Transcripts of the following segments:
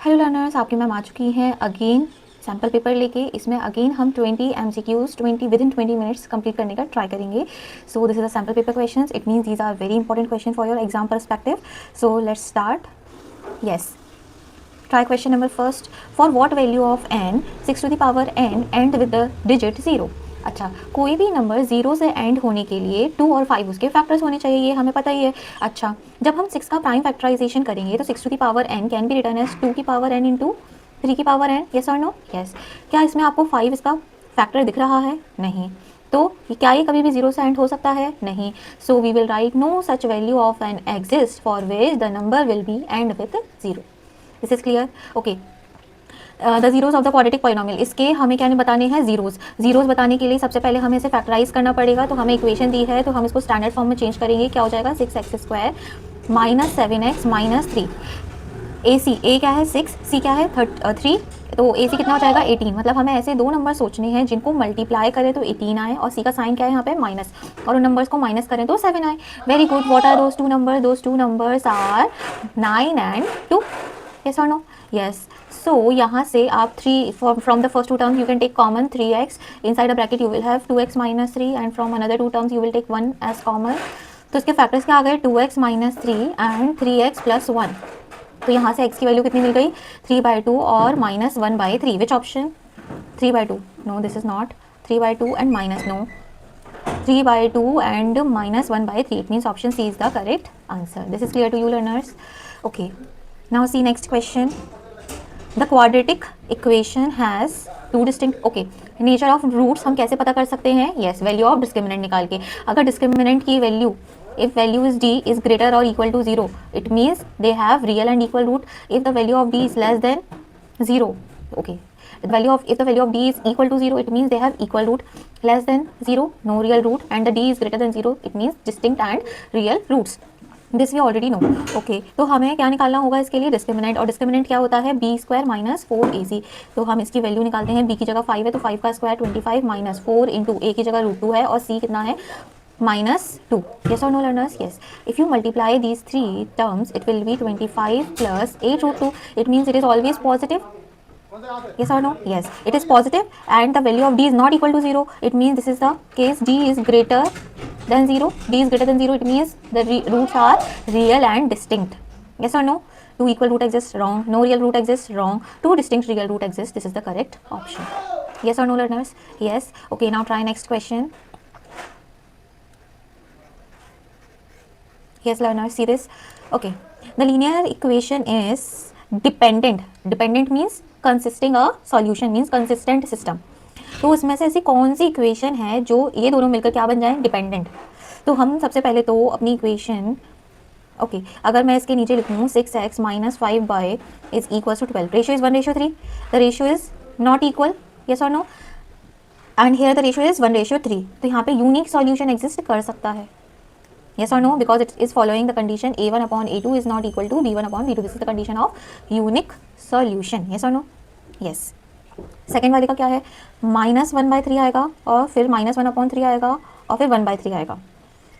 Hello learners, आपकी ma'am आ चुकी हैं अगेन सैम्पल पेपर लेके। इसमें अगेन हम 20 MCQs 20 within 20 minutes complete करने का ट्राई करेंगे। So this is a sample paper questions, it means these are very important question for your exam perspective. So let's start. Yes, try question number first. For what value of n 6 to the power n end with the digit 0? अच्छा, कोई भी number 0 से and होने के लिए 2 और 5 उसके factors होने चाहिए, ये हमें पता ही है। अच्छा, जब हम 6 का प्राइम फैक्टराइजेशन करेंगे तो 6 to the power n can be written as 2 की पावर n इंटू 3 की पावर n। यस और नो? यस। क्या इसमें आपको 5 इसका फैक्टर दिख रहा है? नहीं। तो क्या ये कभी भी 0 से एंड हो सकता है? नहीं। So we will write no such value of n exist for which the number will be end with 0। This is clear? Okay. The zeros of the quadratic polynomial, इसके हमें क्या बताने हैं? जीरोज बताने के लिए सबसे पहले हमें इसे फैक्टराइज करना पड़ेगा। तो हमें इक्वेशन दी है तो हम इसको स्टैंडर्ड फॉर्म में चेंज करेंगे। क्या हो जाएगा? 6x² minus 7x minus 3। ए क्या है? 6, सी क्या है? 3। तो ए सी कितना हो जाएगा? 18। मतलब हमें ऐसे दो नंबर सोचने हैं जिनको मल्टीप्लाई करें तो 18 आए और सी का साइन क्या है यहाँ पे? माइनस, और उन नंबर्स को माइनस करें तो 7 आए। Very good. What are those two number? Those two numbers are 9 and 2। yes or no? yes. so यहाँ से आप 3 from the first two terms you can take common 3x, inside a bracket you will have 2x minus 3 and from another two terms you will take 1 as common। तो इसके factors क्या आ गए? 2x minus 3 and 3x plus 1। तो यहाँ से x की value कितनी मिल गई? 3/2 और minus 1/3। Which option? 3/2? No, this is not 3/2 and minus, no, 3/2 and minus 1/3। it means option C is the correct answer। this is clear to you learners? okay, now see next question. the quadratic equation has two distinct, okay, nature of roots हम कैसे पता कर सकते हैं? yes, value of discriminant निकाल के। अगर discriminant की value, if value is d is greater or equal to 0, it means they have real and equal root। if the value of d is less than 0, okay, if the value of d is equal to 0, it means they have equal root। less than 0, no real root, and the d is greater than 0, it means distinct and real roots। This we already know. Okay, तो हमें क्या निकालना होगा इसके लिए? Discriminant. और discriminant क्या होता है? b² minus 4ac। तो हम इसकी वैल्यू निकालते हैं। b की जगह 5 है तो 5 का स्क्वायर 25 माइनस 4 इंटू a की जगह √2 है और c कितना है? -2। yes or no learners? yes। if you multiply these three terms it will be 25 plus 8√2। it means it is always positive। yes or no? yes, it is positive and the value of d is not equal to 0। it means this is the case d is greater than 0। d is greater than 0, it means the roots are real and distinct। yes or no? two equal root exists, wrong। no real root exists, wrong। two distinct real root exists, this is the correct option। yes or no learners? yes। okay, now try next question। yes learners, see this। okay, the linear equation is dependent। dependent means consisting a solution, means consistent system। तो उसमें से ऐसी कौन सी equation है जो ये दोनों मिलकर क्या बन जाए? डिपेंडेंट। तो हम सबसे पहले तो अपनी इक्वेशन, ओके, अगर मैं इसके नीचे लिखूँ 6x minus 5y is equal to 12, ratio is 1:3। The ratio is not equal, yes और no? And here the ratio is 1:3। तो यहाँ पे यूनिक सॉल्यूशन एग्जिस्ट कर सकता है, yes or no? because it is following the condition a1/a2 is not equal to b1/b2। this is the condition of unique solution। yes or no? yes। Second वाले का क्या है? -1/3 आएगा और फिर -1/3 आएगा और फिर 1/3 आएगा।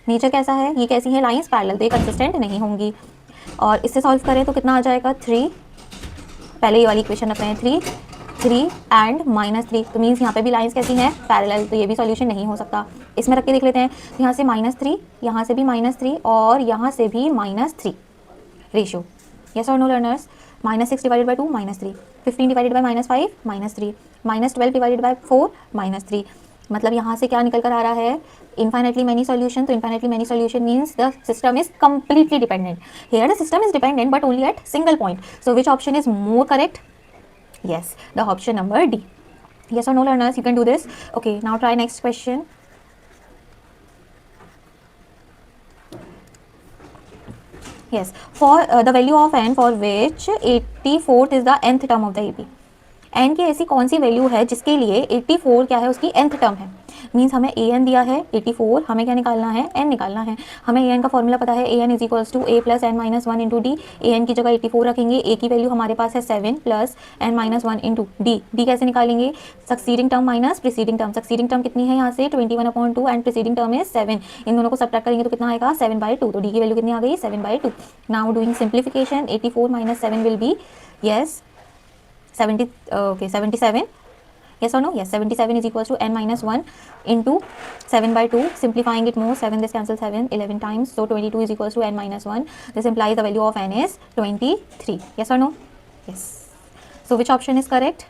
नेचर कैसा है? ये कैसी है? लाइंस पैरेलल, तो ये कंसिस्टेंट नहीं होंगी। और इससे सॉल्व करें तो कितना आ जाएगा? 3। पहले ये वाली इक्वेशन रख रहे हैं, 3 एंड -3। तो मीन्स यहाँ पे भी लाइंस कैसी हैं? पैरेलल, तो ये भी सॉल्यूशन नहीं हो सकता। इसमें रख के देख लेते हैं। तो यहाँ से -3, यहाँ से भी -3 और यहाँ से भी -3 ratio. yes or no learners? -6 divided by 2 -3, 15 divided by -5 -3, -12 divided by 4 -3। मतलब यहाँ से क्या निकल कर आ रहा है? infinitely many solution। तो infinitely many solution means the system is completely dependent। here the system is dependent but only at single point। so which option is more correct? yes, the option number D। yes or no learners? you can do this। okay, now try next question। yes, for the value of n for which 84th is the nth term of the AP। n की ऐसी कौन सी value है जिसके लिए 84 क्या है? उसकी nth term है। मीन्स हमें an दिया है 84, हमें क्या निकालना है? n निकालना है। हमें an का फॉर्मूला पता है, an is equals to a plus n minus 1 into d. an की जगह 84 रखेंगे, a की वैल्यू हमारे पास है 7 plus n minus 1 into D. D कैसे निकालेंगे? Succeeding term minus preceding term. Succeeding term कितनी है यहाँ से? 21/2 एंड प्रीसीडिंग टर्म इज 7। इन दोनों को सब्ट्रैक्ट करेंगे तो कितना आएगा? 7/2। तो डी की वैल्यू कितनी आ गई? 7/2। Now doing simplification, 84 minus 7 will be, yes, 77. Yes or no? Yes, 77 is equals to n minus 1 into 7 by 2. Simplifying it more, 7 this cancels 7 11 times, so 22 is equals to n minus 1. This implies the value of n is 23. Yes or no? Yes. So which option is correct?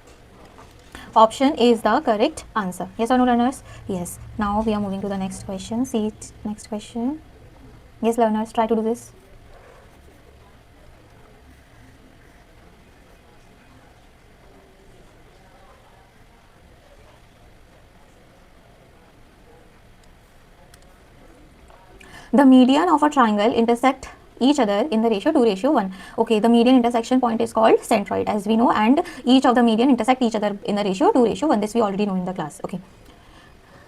Option is the correct answer. Yes or no, learners? Yes. Now we are moving to the next question. See it. Next question. Yes, learners, try to do this. The median of a triangle intersect each other in the ratio 2:1. Okay, the median intersection point is called centroid, as we know, and each of the median intersect each other in the ratio 2:1. This we already know in the class. Okay.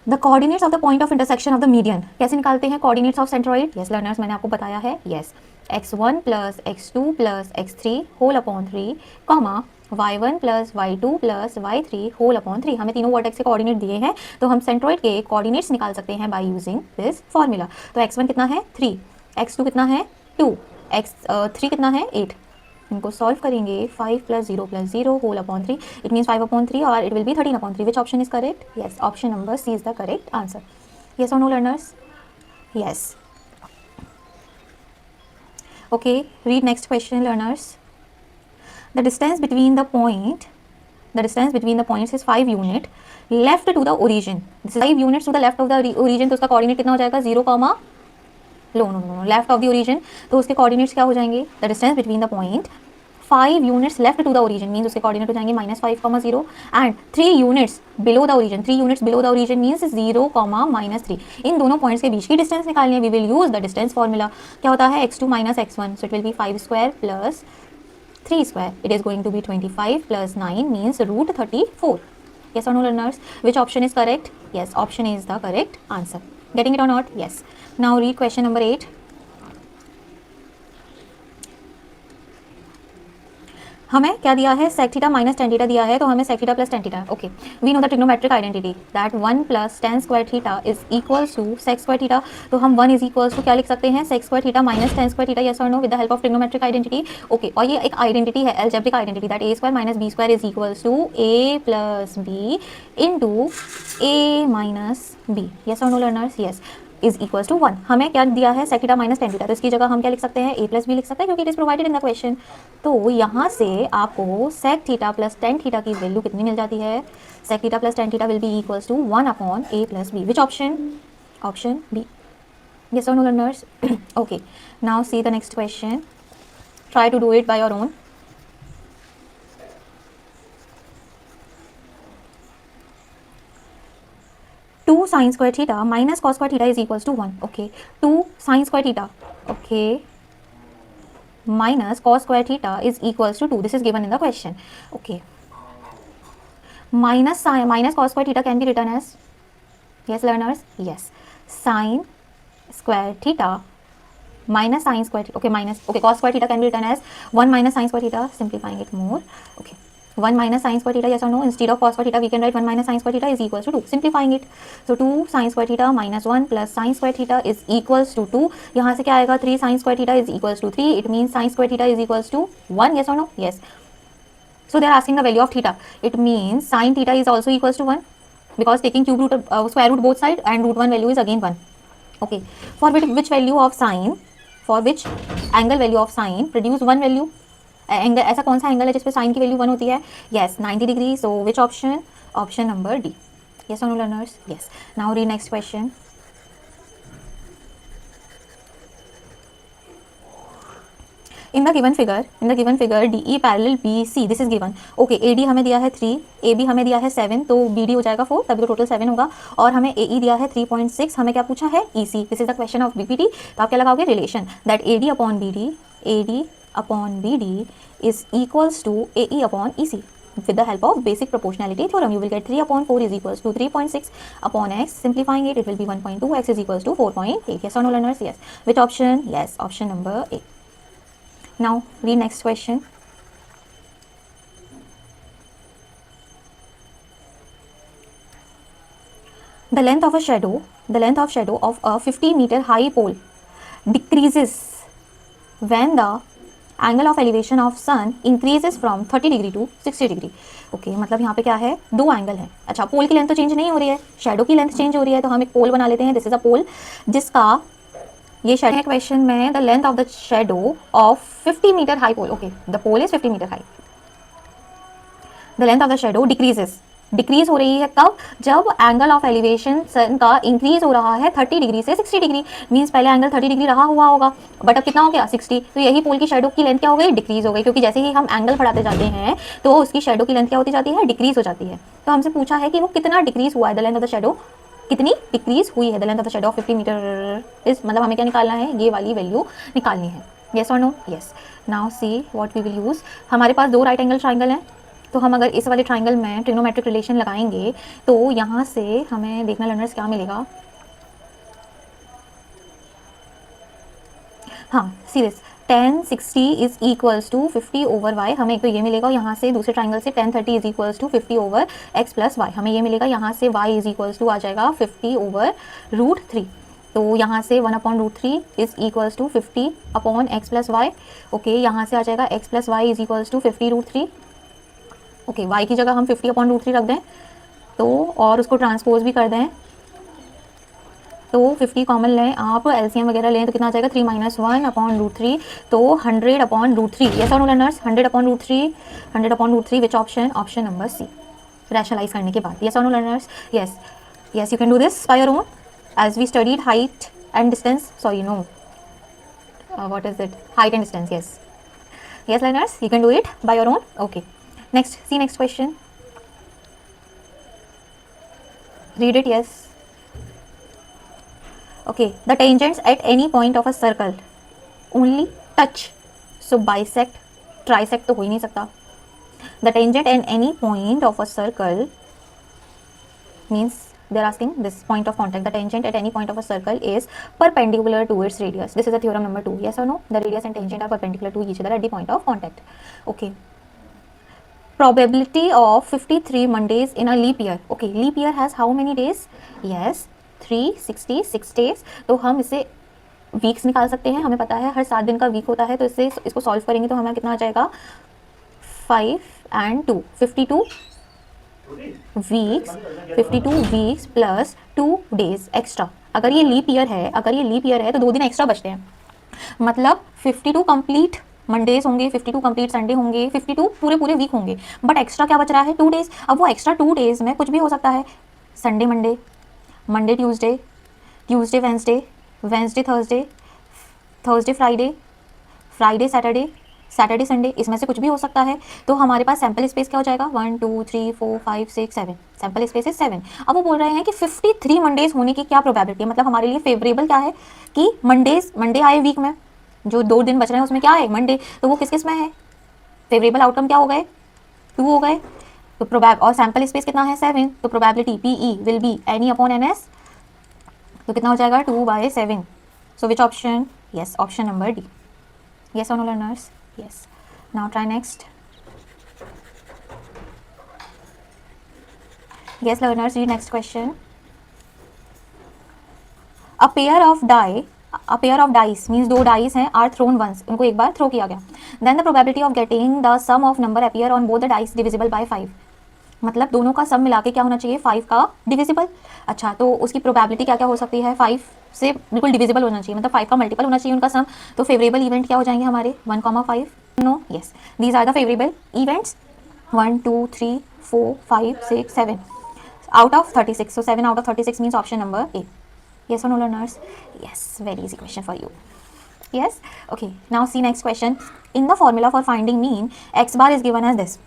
The coordinates of the point of intersection of the median. कैसे निकालते हैं coordinates of centroid? Yes, learners, मैंने आपको बताया है. Yes, x1 plus x2 plus x3 whole upon 3, comma y1 plus y2 plus y3 whole upon 3. हमें तीनों vertex के कोऑर्डिनेट दिए हैं, तो हम सेंट्रॉइड के कोऑर्डिनेट्स निकाल सकते हैं बाय यूजिंग दिस फॉर्मूला. तो x1 कितना है 3, x2 कितना है 2, x3 कितना है 8. इनको सॉल्व करेंगे 5 plus 0 plus 0 whole upon 3. It means 5 upon 3 or it will be 13 upon 3. Which option is correct? Yes, option number C is the correct answer. Yes or no, learners? Yes. Okay, read next question, learners. The distance between the points is 5 unit left to the origin. This is 5 units to the left of the origin. तो उसका coordinate कितना हो जाएगा 0, no, left of the origin. तो उसके coordinates क्या हो जाएंगे? The distance between the point 5 units left to the origin means उसके कोऑर्डिनेट हो जाएंगे -5, 0 and 3 units below the origin. 3 units below the origin means 0, -3. इन दोनों पॉइंट्स के बीच की डिस्टेंस निकालनी है. We will use the distance formula. क्या होता है x2 minus x1, so it will be 5 square plus 3 square. It is going to be 25 plus 9 means root 34. Yes or no, learners? Which option is correct? Yes, option is the correct answer. Getting it or not? Yes. Now read question number 8. हमें क्या दिया है? sec theta minus ten theta दिया है, तो हमें sec theta plus ten theta. Okay, we know the trigonometric identity that 1 plus tan square theta is equals to sec square theta. तो हम 1 इज इक्वल्स टू क्या लिख सकते हैं? sec square theta minus ten square theta. Yes और no? With the help of trigonometric identity. Okay, और ये एक आइडेंटिटी है, algebraic identity, that a square minus b square is equals to a plus b into a minus b. Yes और no, learners? Yes, is equals to 1. हमें क्या दिया है? sec theta minus ten theta. तो इसकी जगह हम क्या लिख सकते हैं? a प्लस बी लिख सकते हैं, क्योंकि it is provided in the question. तो यहाँ से आपको sec theta plus ten theta की वैल्यू कितनी मिल जाती है? sec theta plus ten theta will be equals to 1 upon a plus b. Which option? Option B. Yes और no, learners? Okay, now see the next question. Try to do it by your own. Two sine square theta minus cos square theta is equals to 1. Okay, 2 sine square theta, okay, minus cos square theta is equals to 2. This is given in the question. Okay, minus cos square theta can be written as, yes learners, yes, sin square theta minus sin square theta. Okay, cos square theta can be written as 1 minus sin square theta. Simplifying it more. Okay, 1 minus sin square theta, yes or no? Instead of cos square theta we can write 1 minus sin square theta is equals to 2. Simplifying it, so 2 sin square theta minus 1 plus sin square theta is equals to 2. यहाँ से क्या आएगा? 3 sin square theta is equals to 3. It means sin square theta is equals to 1. Yes or no? Yes. So they are asking the value of theta. It means sin theta is also equals to 1, because taking cube root square root both side, and root 1 value is again 1. Okay, for which value of sine, for which angle value of sine produce one value? Angle, ऐसा कौन सा angle है जिसपे sign की value 1 होती है? Yes, 90 degree. So which option? Option number D. Yes और no, learners? Yes. Now read next question. in the given figure DE parallel BC, this is given. Okay, AD हमें दिया है 3, AB हमें दिया है 7, तो BD हो जाएगा 4, तभी तो टोटल 7 होगा. और हमें AE दिया है 3.6, हमें क्या पूछा है? EC. This is the question of BPT. तो आप क्या लगाओगे? Relation that AD upon BD is equals to AE upon EC. With the help of basic proportionality theorem, you will get 3 upon 4 is equals to 3.6 upon x. Simplifying it, it will be 1.2. X is equals to 4.8. Yes or no, learners? Yes. Which option? Yes, option number A. Now read next question. The length of of a 50-meter high pole decreases when the angle of elevation of sun increases from 30 degree to 60 degree. Okay, मतलब यहाँ पे क्या है, दो angle है। अच्छा, पोल की length तो चेंज नहीं हो रही है, शेडो की लेंथ चेंज हो रही है, तो हम एक पोल बना लेते हैं। दिस इज अ पोल जिसका ये शेडो है क्वेश्चन में, the length of the shadow of 50 metre high pole. Okay, the pole is 50 metre high, the length of the shadow decreases, decrease हो रही है कब, जब एंगल ऑफ एलिवेशन सन का इंक्रीज हो रहा है 30 डिग्री से 60 डिग्री। मींस पहले एंगल 30 डिग्री रहा हुआ होगा, बट अब कितना हो गया 60। तो यही पोल की शेडो की लेंथ क्या हो गई, डिक्रीज हो गई, क्योंकि जैसे ही हम एंगल बढ़ाते जाते हैं तो उसकी शेडो की लेंथ क्या होती जाती है, डिक्रीज हो जाती है। तो हमसे पूछा है कि वो कितना डिक्रीज हुआ है, the length of the shadow कितनी डिक्रीज हुई है, the length of the shadow of 50 metre is, मतलब हमें क्या निकालना है, ये वाली वैल्यू निकालनी है। येस और no, yes. Now see what we will use. हमारे पास दो राइट एंगल ट्राइंगल हैं, तो हम अगर इस वाले ट्राइंगल में ट्रिग्नोमेट्रिक रिलेशन लगाएंगे तो यहाँ से हमें देखना लर्नर्स क्या मिलेगा। हाँ, see this, tan 60 is equals to 50 over y, हमें एक तो ये मिलेगा। यहाँ से दूसरे ट्राइंगल से tan 30 is equals to 50 over x plus y, हमें ये मिलेगा। यहाँ से y इज इक्वल्स टू आ जाएगा 50 ओवर √3, तो यहाँ से 1/√3 is equals to 50 upon x plus y. Okay, यहाँ से आ जाएगा x plus y is equals to 50√3। Okay, y की जगह हम 50/√3 रख दें तो, और उसको ट्रांसपोज भी कर दें तो 50 कॉमन लें आप, एलसीएम वगैरह लें तो कितना आ जाएगा 3 - 1/√3, तो 100/√3। यस और no learners, 100/√3, 100/√3 which option, option number C, rationalise करने के बाद। यस और no learners, yes yes, you can do this by your own as we studied height and distance, sorry no what is it, height and distance. Yes yes learners, you can do it by your own. Okay, next, see next question, read it. Yes, okay, the tangents at any point of a circle only touch, so bisect, trisect तो हो ही नहीं सकता। the tangent at any point of a circle means they are asking this point of contact, the tangent at any point of a circle is perpendicular to its radius. This is the theorem number 2. Yes or no, the radius and tangent are perpendicular to each other at the point of contact. Okay, probability of 53 Mondays in a leap year. Okay, leap year has how many days? Yes, 366 days. तो हम इसे weeks निकाल सकते हैं, हमें पता है हर 7 दिन का वीक होता है, तो इससे इसको सॉल्व करेंगे तो हमें कितना आ जाएगा 5 and 2, 52 weeks, 52 weeks plus 2 days extra. अगर ये लीप ईयर है, अगर ये लीप ईयर है तो 2 दिन एक्स्ट्रा बचते हैं, मतलब 52 कंप्लीट मंडेज होंगे, 52 कंप्लीट संडे होंगे, 52 पूरे पूरे वीक होंगे, बट एक्स्ट्रा क्या बच रहा है 2 डेज। अब वो एक्स्ट्रा 2 डेज में कुछ भी हो सकता है, Sunday Monday, Monday Tuesday, Tuesday Wednesday, Wednesday Thursday, Thursday Friday, Friday Saturday, Saturday Sunday, इसमें से कुछ भी हो सकता है। तो हमारे पास सैम्पल स्पेस क्या हो जाएगा 1 2 3 4 5 6 7, सैम्पल स्पेस है 7। अब वो बोल रहे हैं कि 53 मंडेज होने की क्या प्रोबेबिलिटी है, मतलब हमारे लिए फेवरेबल क्या है कि मंडे आए वीक में, जो 2 दिन बच रहे हैं उसमें क्या है मंडे, तो वो किस किस में है, फेवरेबल आउटकम क्या हो गए 2 हो गए, तो प्रोबेब, और सैम्पल स्पेस कितना है 7, तो probability PE will be n E upon NS, तो कितना हो जाएगा 2/7। So which option, yes option number D. Yes और no learners, yes. Now try next. Yes learners, read next question. A pair of dice means 2 dice हैं, are thrown once, उनको एक बार throw किया गया, then the probability of getting the sum of number appear on both the dice divisible by 5, मतलब दोनों का सम मिला के क्या होना चाहिए 5 का डिविजिबल। अच्छा, तो उसकी प्रोबेबिलिटी क्या क्या हो सकती है, 5 से बिल्कुल डिविजिबल होना चाहिए, मतलब 5 का मल्टीपल होना चाहिए उनका सम। तो फेवरेबल इवेंट क्या हो जाएंगे हमारे 1,5, no, yes, these are the favourable events 1 2 3 4 5 6 7 out of 36, so 7 out of 36 means option number A. Yes or no learners? Yes, very easy question for you. Yes, okay, now see next question. In the formula for finding mean, x bar is given as this.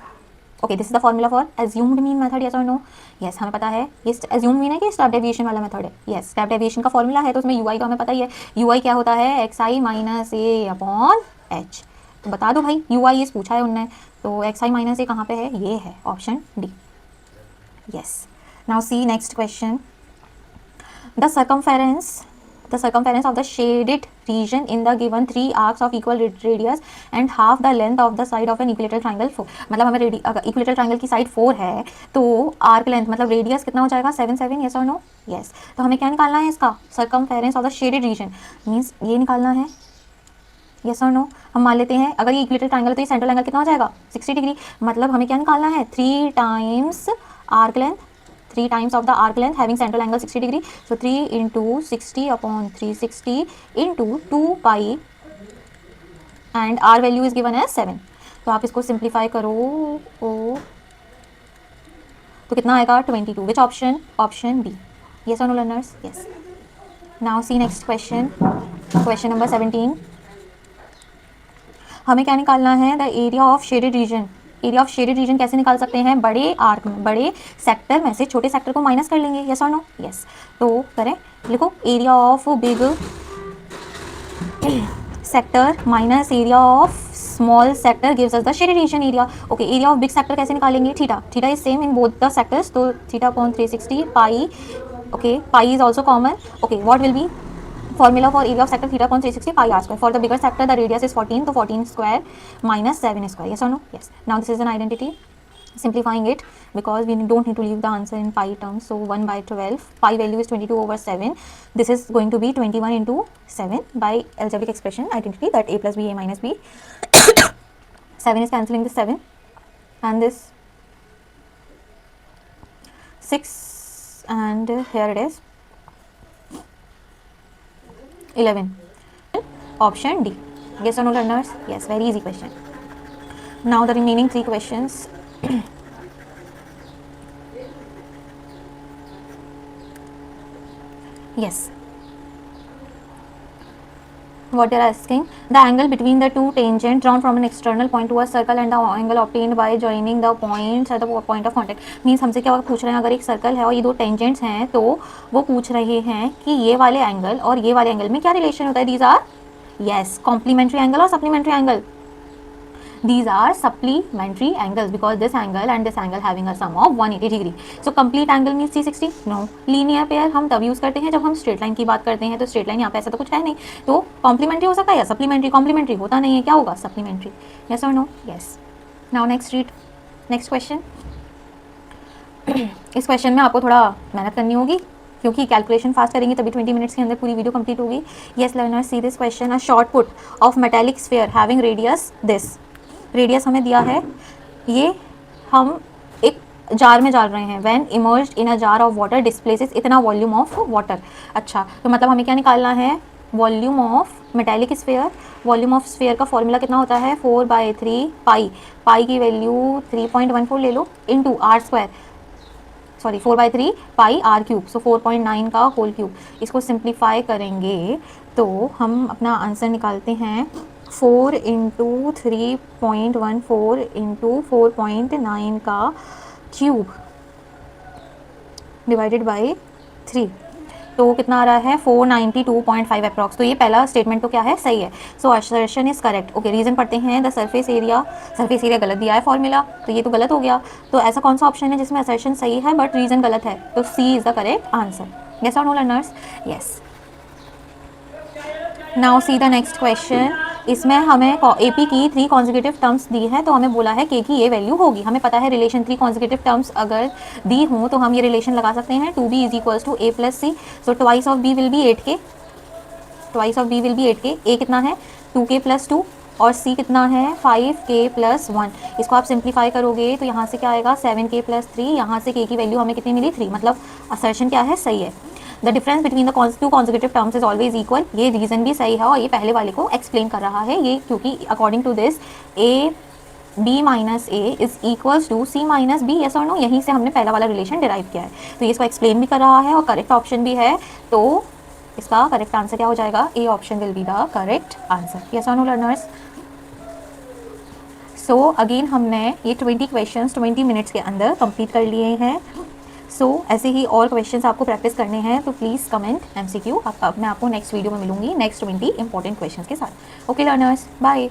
Okay, this is the formula for assumed mean method. Yes or no? Yes, हमें पता है ये assumed mean है कि step deviation वाला method है। yes, step deviation का formula है, तो उसमें ui का हमें पता ही है, ui क्या होता है xi minus a upon h। तो बता दो भाई, ui इस पूछा है उनने, तो xi माइनस a कहाँ पे है, ये है option D. yes, now see next question. The circumference of the shaded region in the given 3 arcs of equal radius and half the length of the side of an equilateral triangle 4, मतलब हमें equilateral triangle की side 4 है तो arc length मतलब radius कितना हो जाएगा 7 7। Yes और नो, यस। तो हमें क्या निकालना है इसका circumference of the shaded reason, means ये निकालना है यस और नो? हम मान लेते हैं अगर ये इक्विलेटरल ट्रायंगल है तो ये सेंट्रल एंगल कितना हो जाएगा 60 डिग्री। मतलब हमें क्या निकालना है 3 times arc length, 3 times of the arc length having central angle 60 degree. So 3 into 60 upon 360 into 2 pi and r value is given as 7। तो आप इसको सिंप्लीफाई करो तो कितना आएगा 22। Which option? Option B. Yes और no learners? Yes. Now see next question, question number 17। हमें क्या निकालना है? The area of shaded region. Area of shaded region कैसे निकाल सकते हैं? बड़े आर्क में, बड़े सेक्टर में से छोटे सेक्टर को माइनस कर लेंगे। यस और नो? यस। तो करें, लिखो area of big sector minus area of small sector gives us the shaded region area. Okay, area of big sector कैसे निकालेंगे? Theta, theta is same in both the sectors, तो theta upon 360 pi. Okay, pi is also common. Okay, what will be formula for area of sector theta upon 360 pi r square. For the bigger sector the radius is 14, so 14 square minus 7 square. Yes or no? Yes. Now this is an identity. Simplifying it, because we don't need to leave the answer in pi terms, so 1 by 12, pi value is 22 over 7. This is going to be 21 into 7 by algebraic expression identity, that a plus b a minus b. 7 is cancelling this 7 and this 6, and here it is 11. Option D. Yes or no learners? Yes, very easy question. Now the remaining 3 questions. Yes. What they are asking, the angle between the two tangents drawn from an external point to a circle and the angle obtained by joining the points at the point of contact. Means हमसे क्या पूछ रहे हैं, अगर एक circle है और ये दो टेंजेंट्स हैं तो वो पूछ रहे हैं कि ये वाले एंगल और ये वाले एंगल में क्या रिलेशन होता है. These are yes complementary angle और supplementary angle. These are supplementary angles because this angle and this angle having a sum of 180 degree. So complete angle means 360. No. Linear pair हम तब use करते हैं जब हम straight line की बात करते हैं. तो स्ट्रेट लाइन यहाँ पे ऐसा तो कुछ है नहीं, तो कॉम्प्लीमेंट्री हो सकता है या सप्लीमेंट्री. कॉम्प्लीमेंट्री होता नहीं है, क्या होगा? सप्लीमेंट्री. यस और no? Yes. Now next read next question. इस क्वेश्चन में आपको थोड़ा मेहनत करनी होगी क्योंकि कैलकुलेशन फास्ट करेंगे तभी 20 मिनट्स के अंदर पूरी वीडियो कंप्लीट होगी. Yes learners, see this question. A short put off metallic sphere having radius this. Radius हमें दिया है, ये हम एक जार में डाल रहे हैं. When emerged in a jar of water displaces इतना वॉल्यूम ऑफ वाटर. अच्छा, तो मतलब हमें क्या निकालना है? Volume of metallic sphere. Volume of sphere का फॉर्मूला कितना होता है? 4/3 पाई. पाई की वैल्यू 3.14 ले लो into r square, sorry 4/3 pi r cube, so 4.9 का होल क्यूब. इसको सिंप्लीफाई करेंगे तो हम अपना आंसर निकालते हैं 4 इंटू 3.14 इंटू 4.9 का क्यूब डिवाइडेड बाई 3. तो कितना आ रहा है? 492.5 अप्रॉक्स. तो ये पहला स्टेटमेंट तो क्या है? सही है. So assertion is correct. Okay, reason पढ़ते हैं. The surface area, surface area गलत दिया है फॉर्मूला, तो ये तो गलत हो गया. तो ऐसा कौन सा ऑप्शन है जिसमें असर्शन सही है बट रीजन गलत है? तो C is the correct answer. Yes और no learners? Yes. Now see the next question. इसमें हमें AP की 3 कॉन्जिक्यूटिव टर्म्स दी है, तो हमें बोला है K की ये वैल्यू होगी. हमें पता है रिलेशन 3 कॉन्जिक्यूटिव टर्म्स अगर दी हों तो हम ये रिलेशन लगा सकते हैं 2B is equals to A plus C. So twice of B will be 8K. Twice of B will be 8K. A कितना है? 2K प्लस 2 और C कितना है? 5K plus 1. इसको आप सिंप्लीफाई करोगे तो यहाँ से क्या आएगा? 7K plus 3. यहाँ से K की वैल्यू हमें कितनी मिली? 3. मतलब असर्शन क्या है? सही है. The difference between the 2 consecutive terms is always equal. ये रीजन भी सही है और ये पहले वाले को एक्सप्लेन कर रहा है. ये क्योंकि according to this AB minus A is equals to C minus B. Yes और नो? यहीं से हमने पहला वाला रिलेशन डिराइव किया है. तो ये इसको एक्सप्लेन भी कर रहा है और करेक्ट ऑप्शन भी है. तो इसका करेक्ट आंसर क्या हो जाएगा? A option will be the correct answer. Yes और नो लर्नर्स? सो अगेन हमने ये 20 क्वेश्चंस 20 मिनट्स के अंदर कंप्लीट कर लिए हैं. सो ऐसे ही और क्वेश्चंस आपको प्रैक्टिस करने हैं तो प्लीज़ कमेंट MCQ. मैं आपको नेक्स्ट वीडियो में मिलूंगी नेक्स्ट 20 इंपॉर्टेंट क्वेश्चंस के साथ. Okay learners, bye.